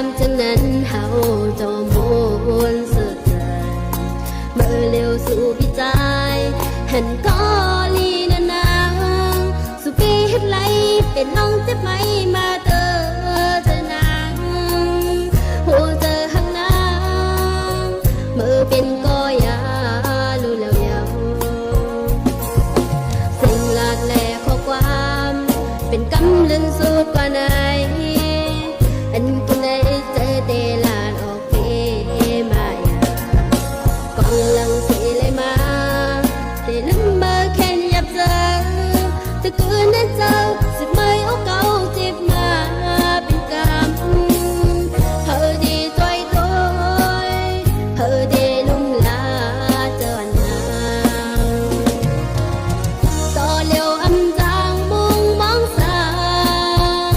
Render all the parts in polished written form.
ามจังนั้นเฮาจอมวนสุดใจเมื่อเร็วสู่พิจายหันก็ลีนานางสุปีเฮ็ดไรเป็นน้องเจ็บไหมมาเตอเธอนางหัวเจอหักนางเมื่อเป็นก็ยารู้แล้วยาวสิ่งหลากแหล่ข้อความเป็นกำลังสุดกว่าไหนอันกินได้เจอเตลานออกเกมายากองลังเสเลยมาเตลืมเบอร์แค่ยับเจอแต่คืนนั้นเจ้าสิไม่เอาเก่าเจ็บมาเป็นกรรมเธอดีถอยถอยเธอดีลุ่มลาเจอหนางต่อเร็วอำจางมุ่งมองสาง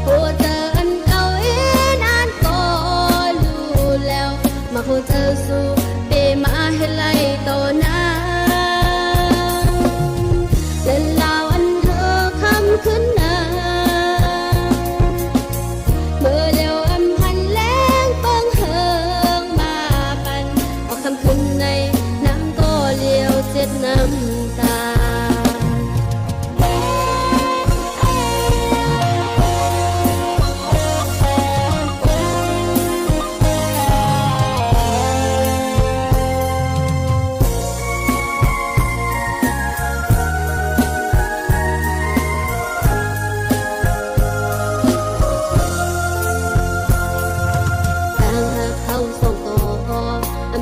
หัวเจออันเก่าอีนานก็รู้แล้วมาหัวเจอสู้เปมาให้ไล่ต่อหน้าเล่นลาวอันเธอคำขึ้นหน้าเมื่อเร็วอำพันแรงเปิงเฮิงมาปันออกคำขึ้นในน้ำก็เลี้ยวเจ็ดน้ำตา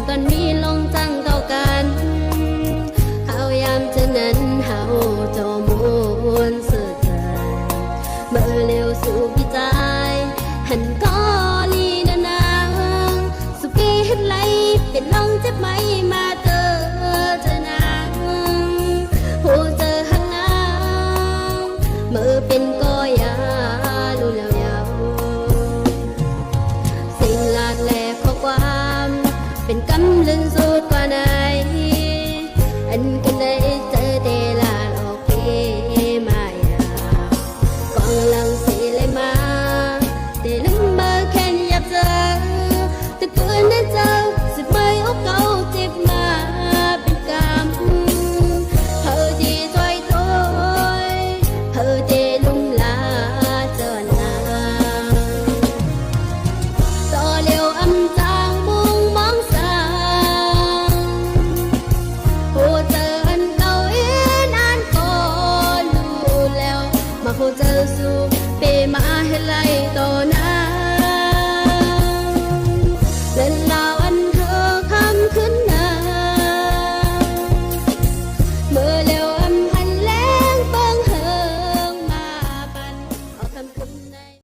ตอนมีลงจังเท่ากันเฮายามเช่นนั้นเฮาจอมวนสุดใจเมื่อเร็วสู่พิจา